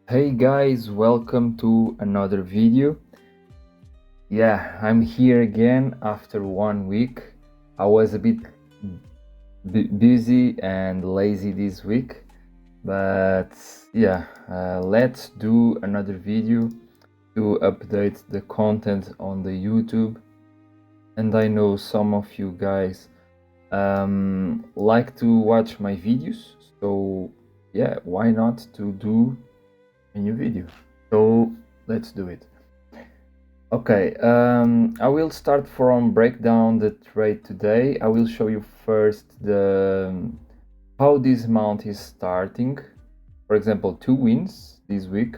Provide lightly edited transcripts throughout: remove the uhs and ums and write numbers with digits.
Hey guys, welcome to another video. Yeah, I'm here again after 1 week. I was a bit busy and lazy this week, but yeah, let's do another video to update the content on the YouTube. And I know some of you guys like to watch my videos, so yeah, why not to do a new video? So let's do it. Okay, I will start from break down the trade today. I will show you first how this amount is starting. For example, 2 wins this week.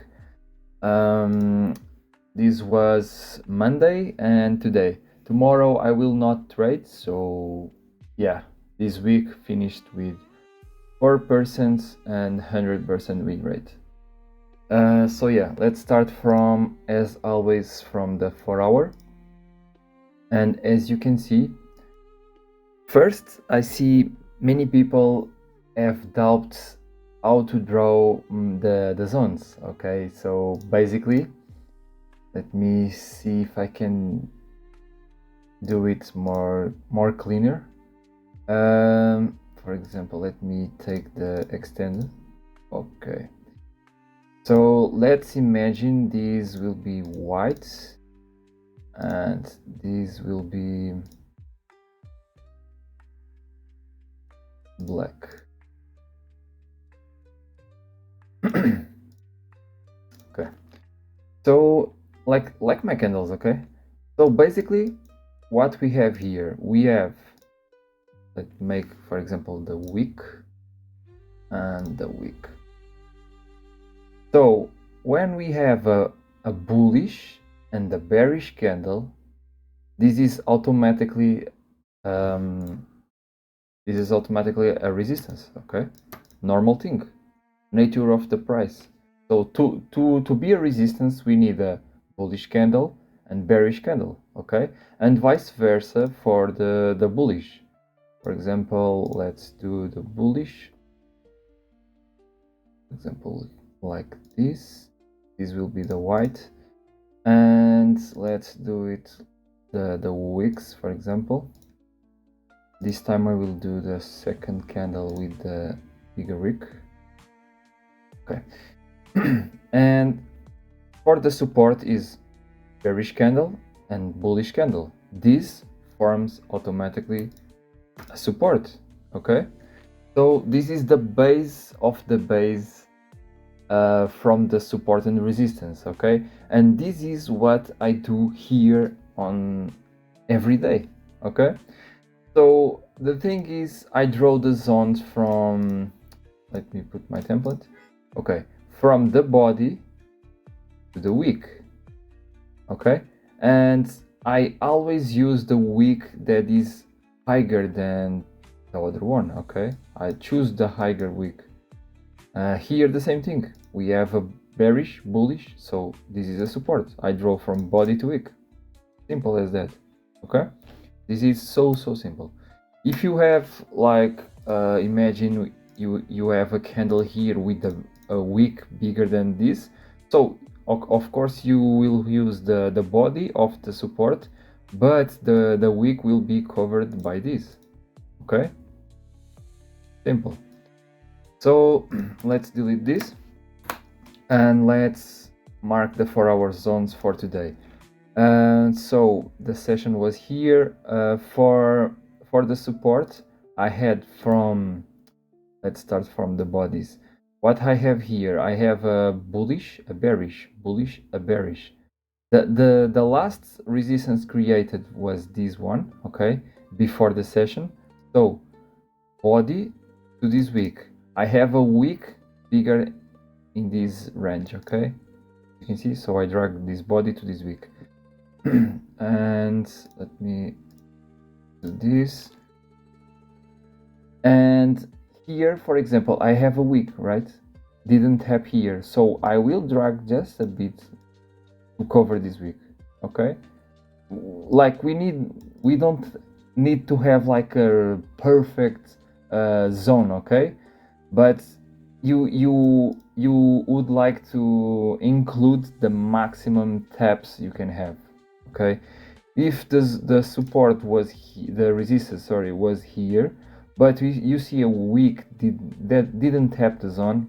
This was Monday and today. Tomorrow I will not trade, so yeah, this week finished with 4% and 100% win rate. So yeah, let's start from, as always, from the 4-hour. And as you can see, first I see many people have doubts how to draw the zones. Okay, so basically, let me see if I can do it more cleaner. For example, let me take the extended. Okay. So let's imagine these will be white and these will be black. Okay. So like my candles, okay? So basically what we have here, we have, let's make, for example, the week and the week. So when we have a bullish and a bearish candle, this is automatically a resistance. Okay, normal thing, nature of the price. So to be a resistance, we need a bullish candle and bearish candle. Okay, and vice versa for the bullish. For example, let's do the bullish. For example, like this will be the white, and let's do it the wicks, for example. This time I will do the second candle with the bigger wick. Okay. And for the support is bearish candle and bullish candle. This forms automatically a support. Okay, so this is the base of the base from the support and resistance. Okay, and this is what I do here on every day. Okay, so the thing is, I draw the zones from, let me put my template. Okay, from the body to the wick. Okay, and I always use the wick that is higher than the other one. Okay, I choose the higher wick. Here the same thing, we have a bearish, bullish, so this is a support. I draw from body to wick, simple as that. Okay, this is so simple. If you have like imagine you have a candle here with a wick bigger than this, so of course you will use the body of the support, but the wick will be covered by this. Okay, simple. So let's delete this and let's mark the 4-hour zones for today. So the session was here. For the support, I had from, let's start from the bodies. What I have here, I have a bullish, a bearish, bullish, a bearish. The last resistance created was this one, okay, before the session. So body to this wick, I have a wick bigger in this range. Okay, you can see, so I drag this body to this wick. And let me do this, and here, for example, I have a wick, right? Didn't have here, so I will drag just a bit to cover this wick. Okay, like we don't need to have like a perfect zone. Okay, but you would like to include the maximum taps you can have. Okay, if the support was the resistance, sorry, was here, but you see a wick that didn't tap the zone,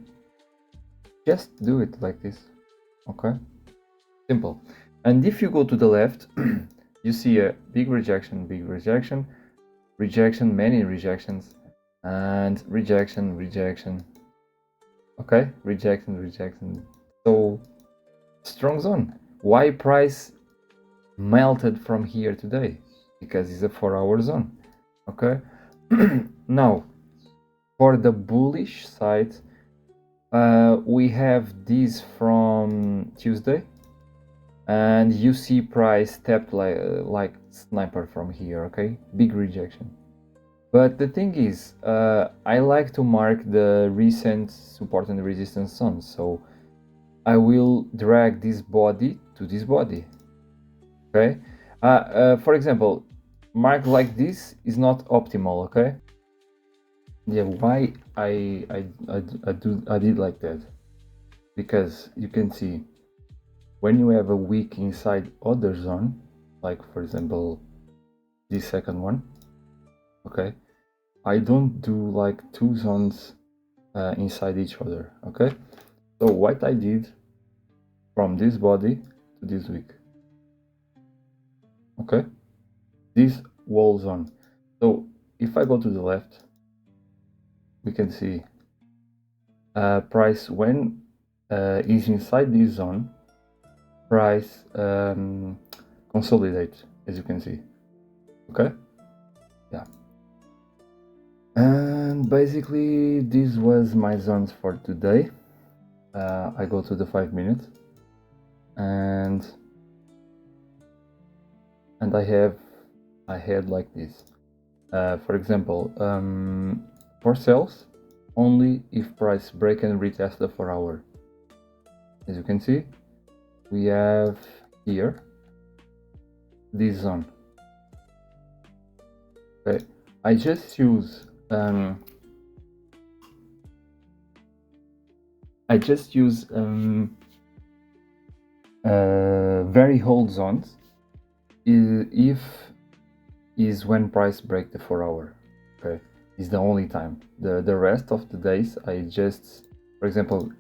just do it like this. Okay, simple. And if you go to the left, you see a big rejection, rejection, many rejections, and rejection. Okay, rejection. So strong zone. Why price melted from here today? Because it's a 4-hour zone. Okay. Now, for the bullish side, we have this from Tuesday, and you see price tapped like sniper from here. Okay, big rejection. But the thing is, I like to mark the recent support and resistance zones, so I will drag this body to this body. Okay, for example, mark like this is not optimal. Okay, yeah, why I did like that? Because you can see when you have a wick inside other zone, like for example this second one. Okay, I don't do like two zones inside each other. Okay, so what I did from this body to this wick. Okay, this wall zone. So if I go to the left, we can see price when is inside this zone, price consolidate, as you can see. Okay, yeah. And basically this was my zones for today. I go to the 5 minutes, and I had like this. For example, for sales, only if price break and retest the 4-hour. As you can see, we have here this zone. Okay, I just use very old zones if is when price break the 4-hour. Okay, is the only time. The rest of the days I just, for example,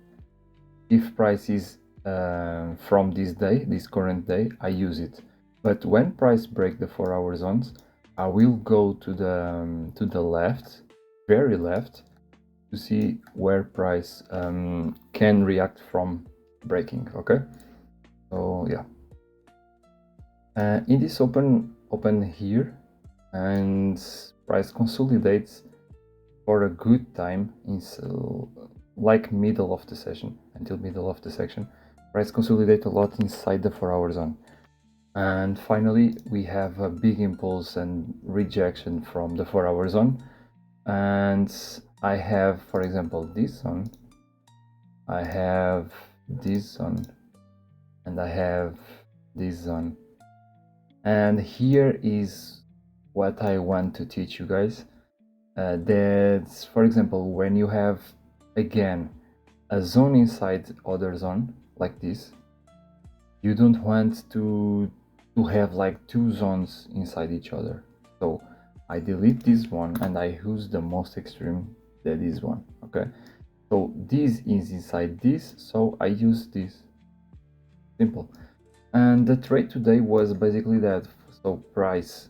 if price is from this day, this current day, I use it. But when price break the 4-hour zones, I will go to the left, very left, to see where price can react from breaking. Okay, so yeah, in this open here, and price consolidates for a good time in like middle of the session, until middle of the section. Price consolidate a lot inside the 4-hour zone, and finally we have a big impulse and rejection from the 4-hour zone. And I have, for example, this zone, I have this zone, and I have this zone. And here is what I want to teach you guys. That's, for example, when you have again a zone inside other zone like this, you don't want to have like two zones inside each other. So I delete this one and I use the most extreme, that is one. Okay, so this is inside this, so I use this. Simple. And the trade today was basically that. So price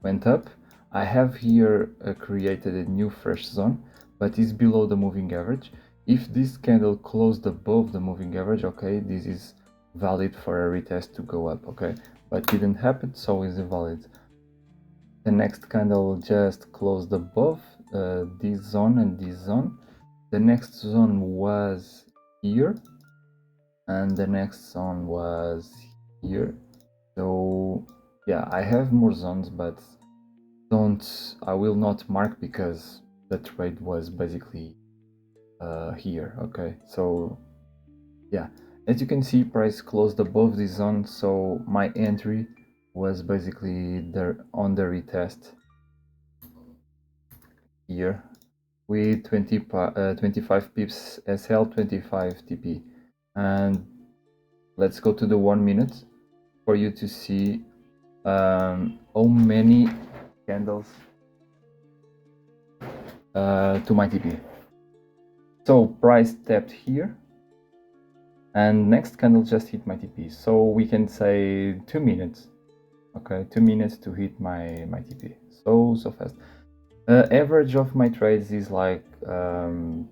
went up. I have here created a new fresh zone, but it's below the moving average. If this candle closed above the moving average, okay, this is valid for a retest to go up. Okay, but didn't happen, so it's invalid. The next candle just closed above this zone and this zone. The next zone was here, and the next zone was here. So yeah, I have more zones, but I will not mark because the trade was basically here. Okay, so yeah, as you can see, price closed above this zone, so my entry was basically there on the retest here. with 25 pips SL, 25 TP. And let's go to the 1 minute for you to see how many candles to my TP. So price tapped here, and next candle just hit my TP. So we can say 2 minutes. Okay, 2 minutes to hit my TP. So fast. Average of my trades is like 2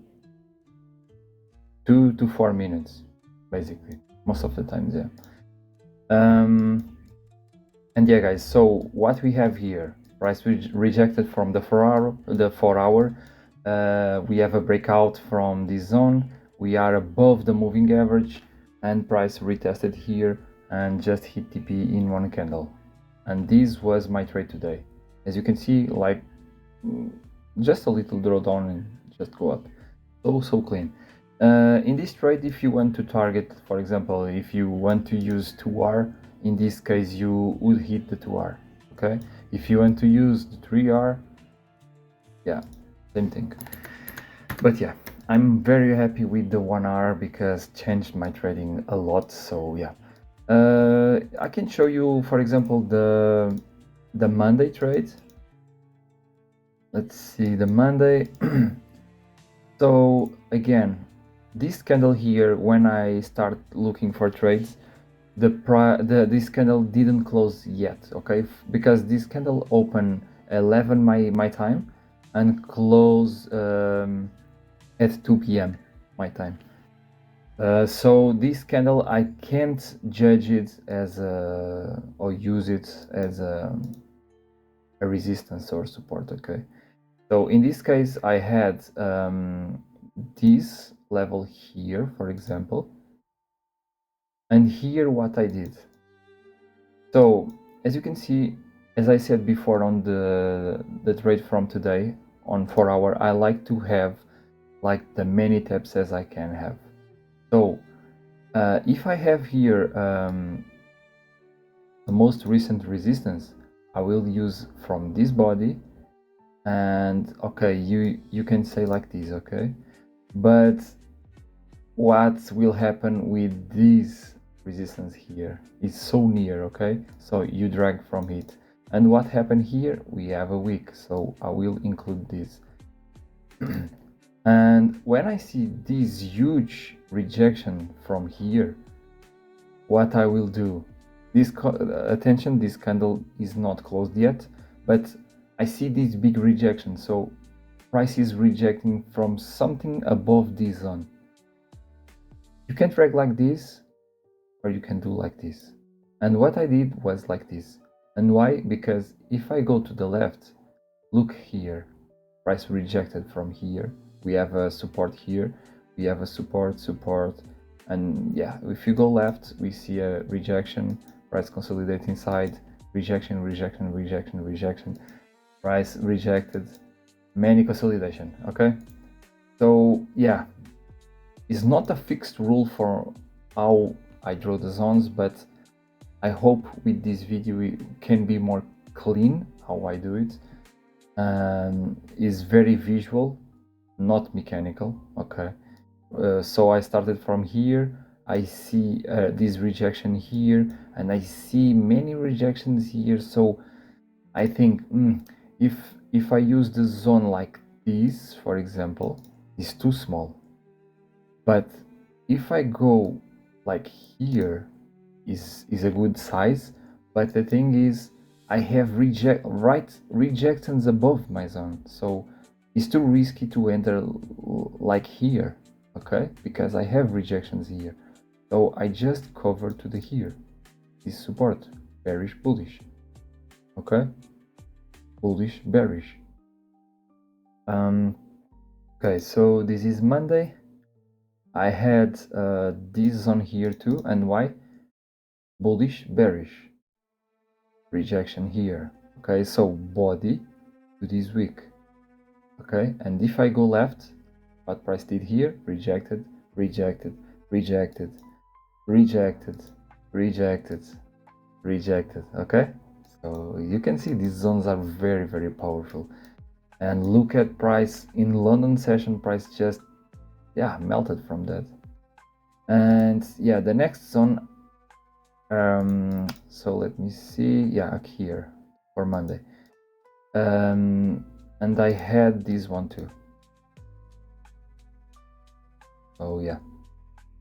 to 4 minutes, basically, most of the times, yeah. And yeah, guys, so what we have here, price rejected from the 4 hour. We have a breakout from this zone. We are above the moving average, and price retested here and just hit TP in one candle. And this was my trade today. As you can see, like just a little drawdown and just go up. So clean. In this trade, if you want to target, for example, if you want to use 2R, in this case you would hit the 2R. Okay, if you want to use the 3R, yeah, same thing. But yeah, I'm very happy with the 1R because changed my trading a lot. So yeah, I can show you, for example, the Monday trade. Let's see the Monday. So again, this candle here, when I start looking for trades, this candle didn't close yet, okay? Because this candle opened 11 my time and close at 2 p.m. my time. So this candle, I can't judge it as or use it as a resistance or support, okay? So in this case, I had this level here, for example, and here what I did. So as you can see, as I said before on the trade from today on 4 hour, I like to have like the many taps as I can have. So if I have here the most recent resistance, I will use from this body. And okay, you can say like this, okay, but what will happen with this resistance here? It's so near, okay, so you drag from it. And what happened here? We have a wick, so I will include this. And when I see this huge rejection from here, what I will do, this attention, this candle is not closed yet, but I see this big rejection, so price is rejecting from something above this zone. You can drag like this, or you can do like this. And what I did was like this. And why? Because if I go to the left, look here, price rejected from here. We have a support here, we have a support, and yeah, if you go left, we see a rejection, price consolidate inside, rejection, price rejected, many consolidation, okay? So yeah, it's not a fixed rule for how I draw the zones, but I hope with this video it can be more clean how I do it. Is very visual, not mechanical, okay? So I started from here, I see this rejection here, and I see many rejections here, so I think if I use the zone like this, for example, it's too small. But if I go like here, is a good size. But the thing is, I have rejections above my zone, so it's too risky to enter like here, okay? Because I have rejections here, so I just cover to the here. This support, bearish, bullish, okay? Bullish, bearish. Okay, so this is Monday. I had this zone here too, and why? Bullish, bearish, rejection here. Okay, so body to this wick. Okay, and if I go left, what price did here? Rejected, rejected, rejected, rejected, rejected, rejected. Okay, so you can see these zones are very, very powerful. And look at price in London session, price just melted from that. And yeah, the next zone, so let me see, here for Monday, and I had this one too. Oh yeah,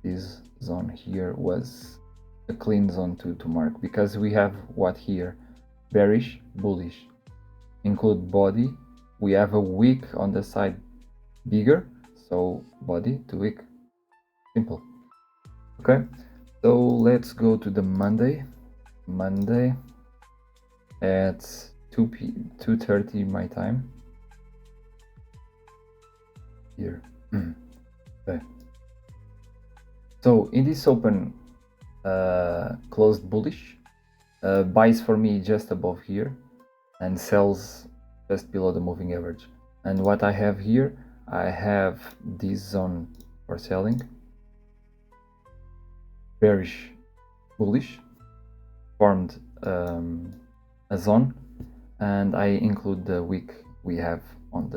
this zone here was a clean zone to mark, because we have what here, bearish, bullish, include body. We have a wick on the side bigger, so body to wick, simple. Okay, so let's go to the Monday at 2:30 my time here. Okay, so in this open, closed bullish, buys for me just above here and sells just below the moving average. And what I have here, I have this zone for selling, bearish, bullish, formed a zone, and I include the wick we have on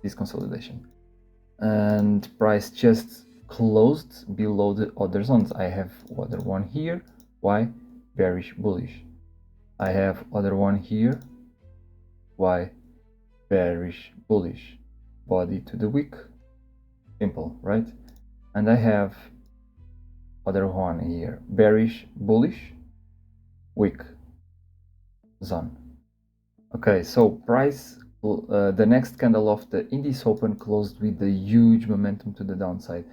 this consolidation. And price just closed below the other zones. I have other one here. Why? Bearish, bullish. I have other one here. Why? Bearish, bullish. Body to the wick. Simple, right? And I have other one here. Bearish, bullish, wick, zone. Okay, so price, the next candle of the indice open closed with a huge momentum to the downside.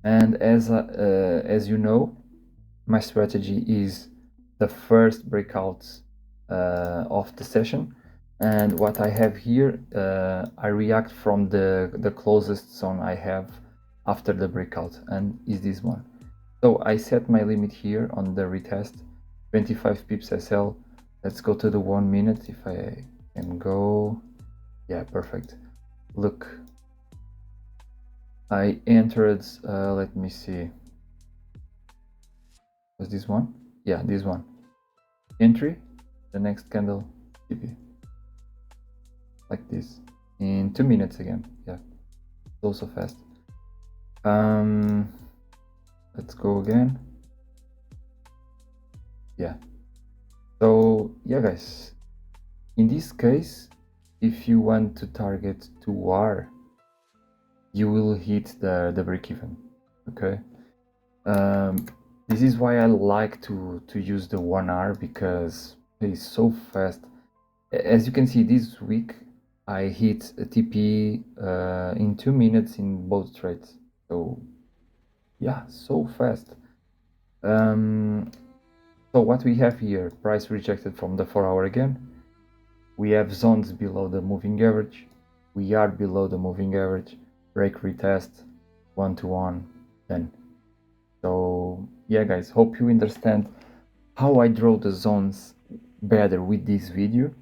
And as you know, my strategy is the first breakout of the session. And what I have here, I react from the closest zone I have after the breakout, and is this one. So I set my limit here on the retest, 25 pips SL. Let's go to the 1 minute if I can go. Yeah, perfect. Look, I entered, let me see. Was this one? Yeah, this one. Entry, the next candle, TP. Like this. In 2 minutes again. Yeah, also fast. Let's go again. Yeah. So yeah, guys, in this case, if you want to target 2R, you will hit the break-even. Okay. This is why I like to use the 1R, because it's so fast. As you can see, this week I hit a TP in 2 minutes in both trades. So yeah, so fast. So what we have here, price rejected from the 4-hour again. We have zones below the moving average. We are below the moving average. Break, retest, 1-to-1, then. So yeah, guys, hope you understand how I draw the zones better with this video.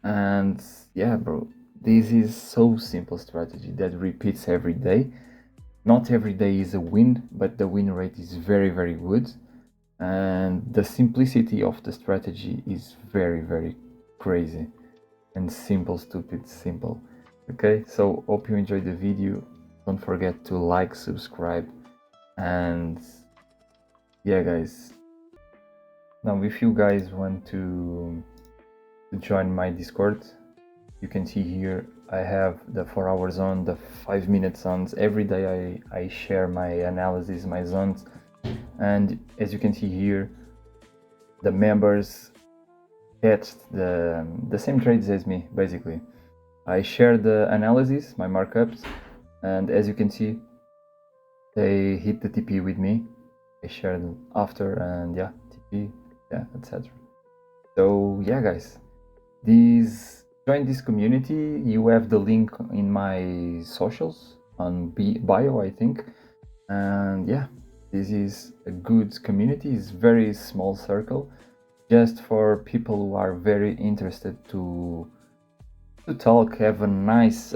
And yeah, bro, this is so simple strategy that repeats every day. Not every day is a win, but the win rate is very, very good. And the simplicity of the strategy is very, very crazy. And simple, stupid, simple. Okay, so hope you enjoyed the video. Don't forget to like, subscribe, and yeah, guys. Now, if you guys want to join my Discord, you can see here I have the 4-hour zone, the 5-minute zones. Every day I share my analysis, my zones, and as you can see here, the members catch the same trades as me. Basically, I share the analysis, my markups, and as you can see, they hit the TP with me. I shared after, and yeah, TP, yeah, etc. So yeah, guys, join this community. You have the link in my socials on bio, I think. And yeah, this is a good community. It's very small circle, just for people who are very interested to talk, have a nice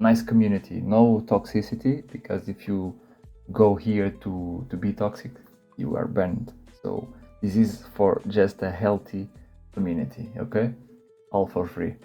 nice community. No toxicity, because if you go here to be toxic, you are banned. So this is for just a healthy community, okay? All for free.